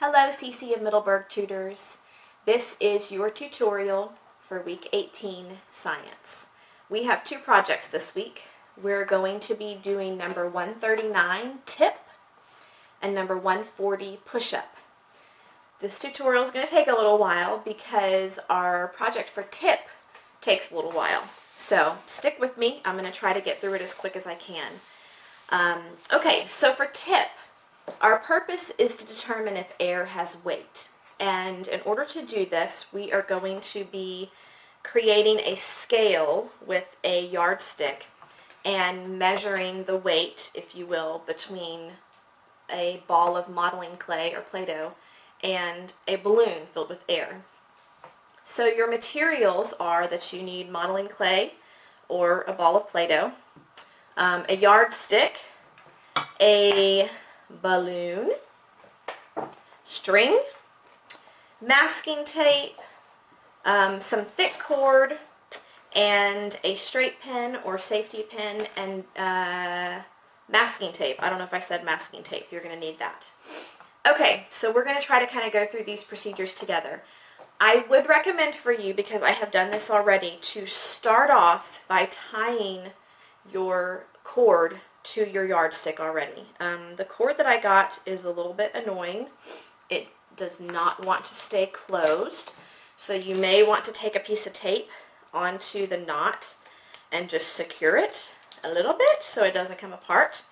Hello CC of Middleburg Tutors. This is your tutorial for week 18 science. We have two projects this week. We're going to be doing number 139 tip and number 140 push-up. This tutorial is going to take a little while because our project for tip takes a little while. So stick with me. I'm going to try to get through it as quick as I can. Okay, so for tip, our purpose is to determine if air has weight. And in order to do this, we are going to be creating a scale with a yardstick and measuring the weight, if you will, between a ball of modeling clay or Play-Doh and a balloon filled with air. So your materials are that you need modeling clay or a ball of Play-Doh, a yardstick, a balloon, string, masking tape, some thick cord, and a straight pin or safety pin, and masking tape. I don't know if I said masking tape. You're going to need that. Okay, so we're going to try to kind of go through these procedures together. I would recommend for you, because I have done this already, to start off by tying your cord to your yardstick already. The cord that I got is a little bit annoying. It does not want to stay closed, so you may want to take a piece of tape onto the knot and just secure it a little bit so it doesn't come apart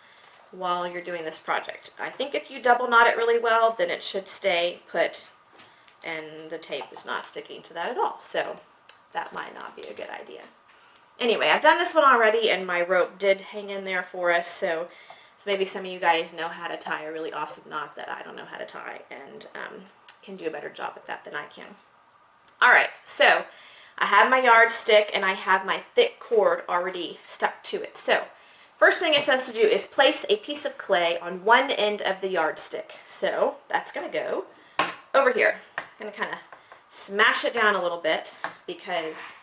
while you're doing this project. I think if you double knot it really well, then it should stay put and the tape is not sticking to that at all, so that might not be a good idea. Anyway, I've done this one already, and my rope did hang in there for us, so maybe some of you guys know how to tie a really awesome knot that I don't know how to tie, and can do a better job at that than I can. Alright, so I have my yardstick, and I have my thick cord already stuck to it. So, first thing it says to do is place a piece of clay on one end of the yardstick. So, that's going to go over here. I'm going to kind of smash it down a little bit, because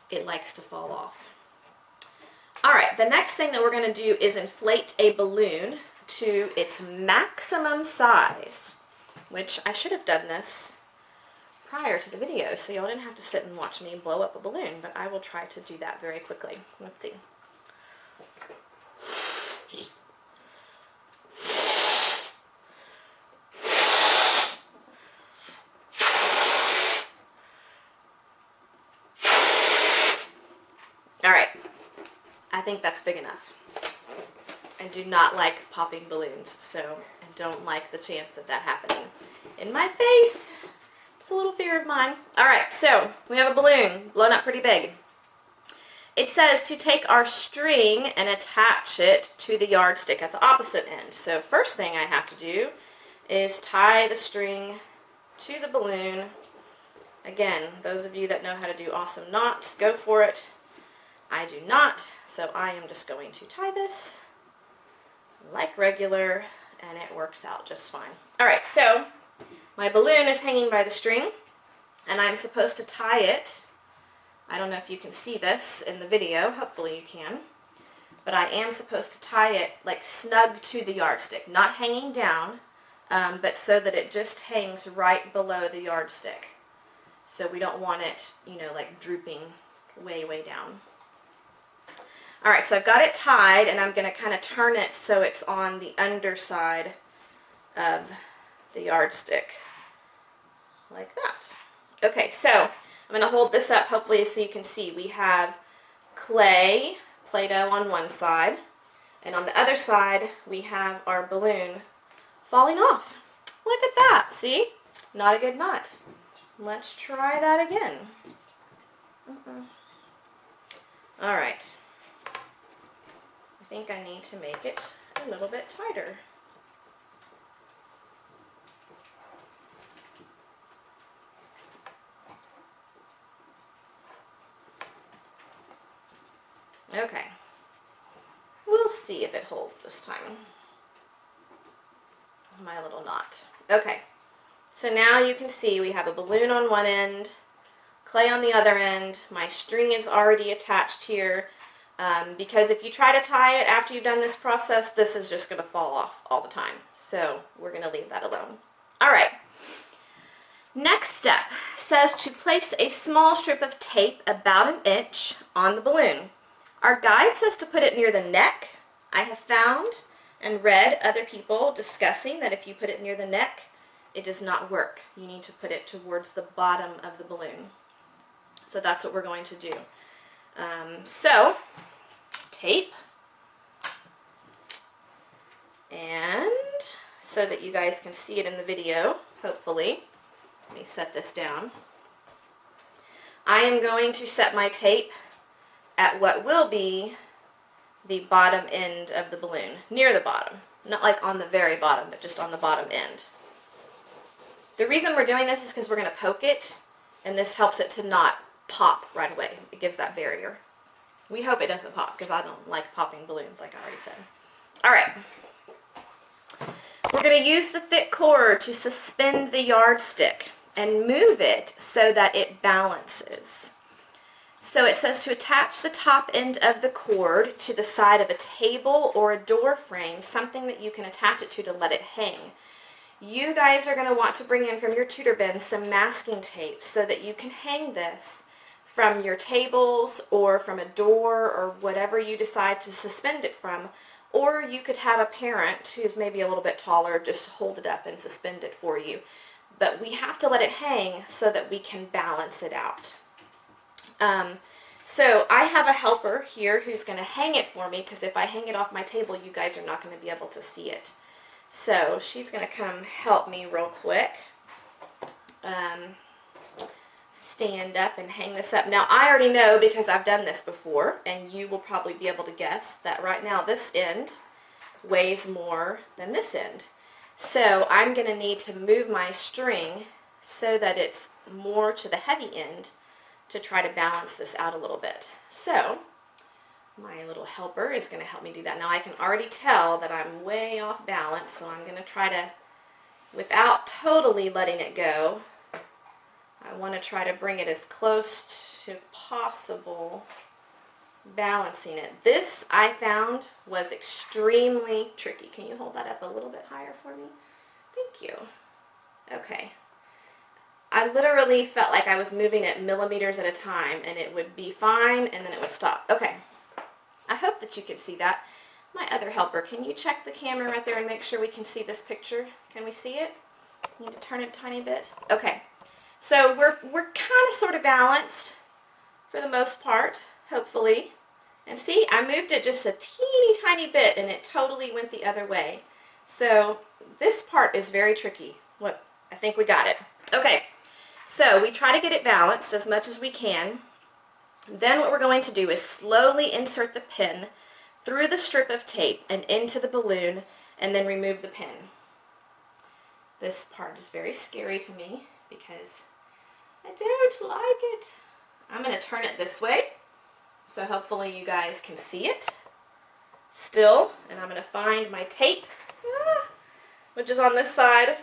it likes to fall off. Alright, the next thing that we're going to do is inflate a balloon to its maximum size, which I should have done this prior to the video, so y'all didn't have to sit and watch me blow up a balloon, but I will try to do that very quickly. Let's see. Alright, I think that's big enough. I do not like popping balloons, so I don't like the chance of that happening in my face. It's a little fear of mine. Alright, so we have a balloon blown up pretty big. It says to take our string and attach it to the yardstick at the opposite end. So first thing I have to do is tie the string to the balloon. Again, those of you that know how to do awesome knots, go for it. I do not, so I am just going to tie this like regular, and it works out just fine. Alright, so my balloon is hanging by the string, and I'm supposed to tie it. I don't know if you can see this in the video, hopefully you can, but I am supposed to tie it like snug to the yardstick, not hanging down, but so that it just hangs right below the yardstick. So we don't want it, you know, like drooping way, way down. Alright, so I've got it tied, and I'm going to kind of turn it so it's on the underside of the yardstick, like that. Okay, so I'm going to hold this up hopefully so you can see. We have clay, Play-Doh on one side, and on the other side we have our balloon falling off. Look at that, see? Not a good knot. Let's try that again. Alright. I think I need to make it a little bit tighter. Okay. We'll see if it holds this time. My little knot. Okay. So now you can see we have a balloon on one end, clay on the other end. My string is already attached here. because if you try to tie it after you've done this process, this is just going to fall off all the time. So we're going to leave that alone. All right, Next step says to place a small strip of tape about 1 inch on the balloon. Our guide says to put it near the neck. I have found and read other people discussing that if you put it near the neck, it does not work. You need to put it towards the bottom of the balloon. So that's what we're going to do. So, tape. And so that you guys can see it in the video, hopefully. Let me set this down. I am going to set my tape at what will be the bottom end of the balloon, near the bottom. Not like on the very bottom, but just on the bottom end. The reason we're doing this is because we're going to poke it, and this helps it to not pop right away. It gives that barrier. We hope it doesn't pop, because I don't like popping balloons, like I already said. All right. We're going to use the thick cord to suspend the yardstick and move it so that it balances. So it says to attach the top end of the cord to the side of a table or a door frame, something that you can attach it to let it hang. You guys are going to want to bring in from your tutor bin some masking tape so that you can hang this from your tables or from a door or whatever you decide to suspend it from. Or you could have a parent who's maybe a little bit taller just hold it up and suspend it for you. But we have to let it hang so that we can balance it out. So I have a helper here who's going to hang it for me, because if I hang it off my table, you guys are not going to be able to see it. So she's going to come help me real quick. Stand up and hang this up. Now I already know, because I've done this before, and you will probably be able to guess that right now this end weighs more than this end. So I'm going to need to move my string so that it's more to the heavy end to try to balance this out a little bit. So my little helper is going to help me do that. Now I can already tell that I'm way off balance, so I'm going to try to, without totally letting it go, I want to try to bring it as close to possible, balancing it. This, I found, was extremely tricky. Can you hold that up a little bit higher for me? Thank you. Okay. I literally felt like I was moving it millimeters at a time, and it would be fine, and then it would stop. Okay. I hope that you can see that. My other helper, can you check the camera right there and make sure we can see this picture? Can we see it? Need to turn it a tiny bit. Okay. So we're kind of sort of balanced for the most part, hopefully. And see, I moved it just a teeny tiny bit, and it totally went the other way. So this part is very tricky. What? I think we got it. Okay. So we try to get it balanced as much as we can. Then what we're going to do is slowly insert the pin through the strip of tape and into the balloon, and then remove the pin. This part is very scary to me because I don't like it. I'm going to turn it this way, so hopefully you guys can see it still. And I'm going to find my tape, which is on this side.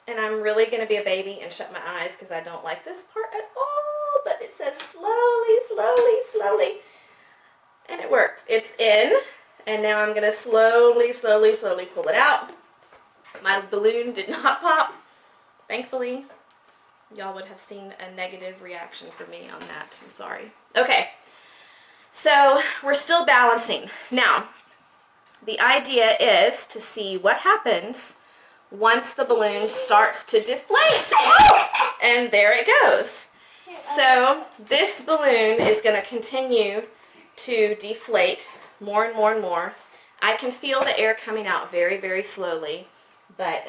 And I'm really going to be a baby and shut my eyes because I don't like this part at all. But it says slowly, slowly, slowly. And it worked. It's in. And now I'm going to slowly, slowly, slowly pull it out. My balloon did not pop. Thankfully, y'all would have seen a negative reaction from me on that. I'm sorry. Okay. So we're still balancing. Now, the idea is to see what happens once the balloon starts to deflate. And there it goes. So this balloon is going to continue to deflate more and more and more. I can feel the air coming out very, very slowly, but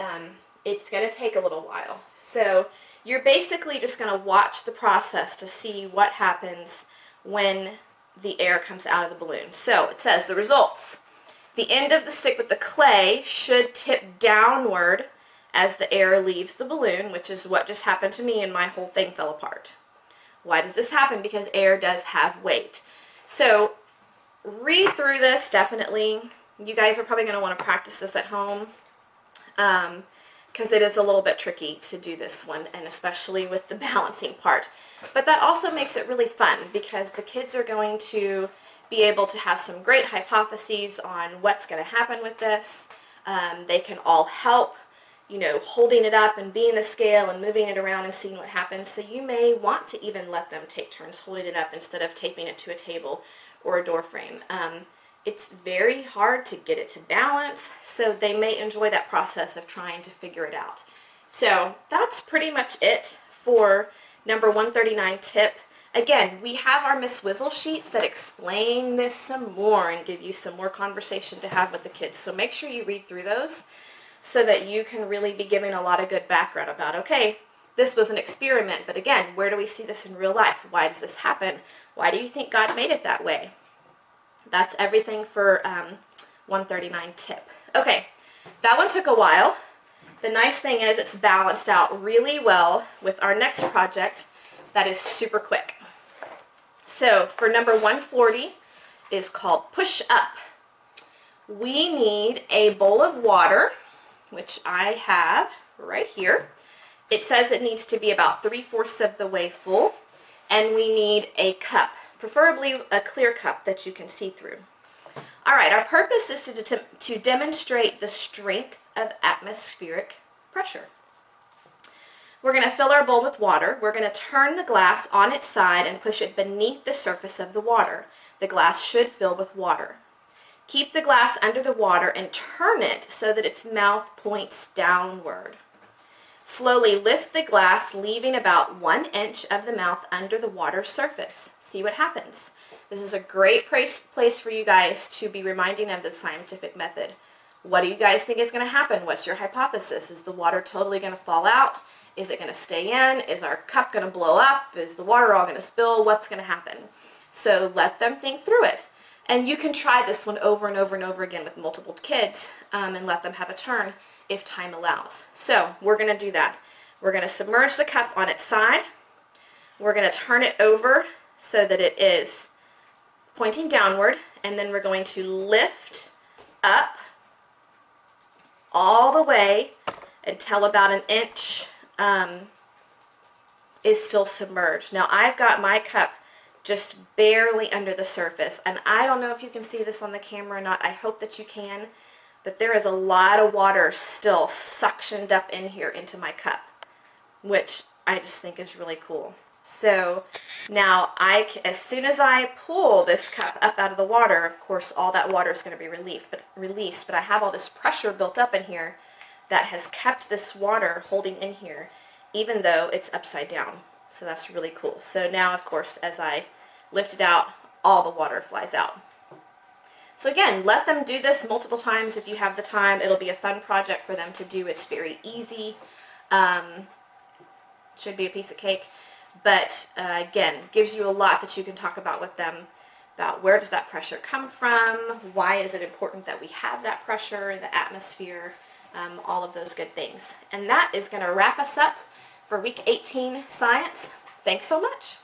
it's going to take a little while. So you're basically just going to watch the process to see what happens when the air comes out of the balloon. So it says the results. The end of the stick with the clay should tip downward as the air leaves the balloon, which is what just happened to me, and my whole thing fell apart. Why does this happen? Because air does have weight. So read through this, definitely. You guys are probably going to want to practice this at home because it is a little bit tricky to do this one, and especially with the balancing part. But that also makes it really fun because the kids are going to be able to have some great hypotheses on what's going to happen with this. They can all help. holding it up and being the scale and moving it around and seeing what happens. So you may want to even let them take turns holding it up instead of taping it to a table or a door frame. It's very hard to get it to balance, so they may enjoy that process of trying to figure it out. So that's pretty much it for number 139 tip. Again, we have our Miss Wizzle sheets that explain this some more and give you some more conversation to have with the kids. So make sure you read through those so that you can really be given a lot of good background about, okay, this was an experiment, but again, where do we see this in real life? Why does this happen? Why do you think God made it that way? That's everything for 139 tip. Okay, that one took a while. The nice thing is it's balanced out really well with our next project that is super quick. So for number 140 is called Push Up. We need a bowl of water, which I have right here. It says it needs to be about 3/4 of the way full, and we need a cup, preferably a clear cup that you can see through. All right, our purpose is to demonstrate the strength of atmospheric pressure. We're going to fill our bowl with water. We're going to turn the glass on its side and push it beneath the surface of the water. The glass should fill with water. Keep the glass under the water and turn it so that its mouth points downward. Slowly lift the glass, leaving about 1 inch of the mouth under the water surface. See what happens. This is a great place for you guys to be reminding of the scientific method. What do you guys think is going to happen? What's your hypothesis? Is the water totally going to fall out? Is it going to stay in? Is our cup going to blow up? Is the water all going to spill? What's going to happen? So let them think through it. And you can try this one over and over and over again with multiple kids and let them have a turn if time allows. So we're going to do that. We're going to submerge the cup on its side. We're going to turn it over so that it is pointing downward, and then we're going to lift up all the way until about 1 inch is still submerged. Now I've got my cup just barely under the surface, and I don't know if you can see this on the camera or not. I hope that you can, but there is a lot of water still suctioned up in here into my cup, which I just think is really cool. So now as soon as I pull this cup up out of the water, of course all that water is going to be released, but I have all this pressure built up in here that has kept this water holding in here even though it's upside down. So that's really cool. So now, of course, as I lift it out, all the water flies out. So again, let them do this multiple times if you have the time. It'll be a fun project for them to do. It's very easy. Should be a piece of cake. But again, gives you a lot that you can talk about with them, about where does that pressure come from, why is it important that we have that pressure, the atmosphere, all of those good things. And that is going to wrap us up for week 18 science. Thanks so much.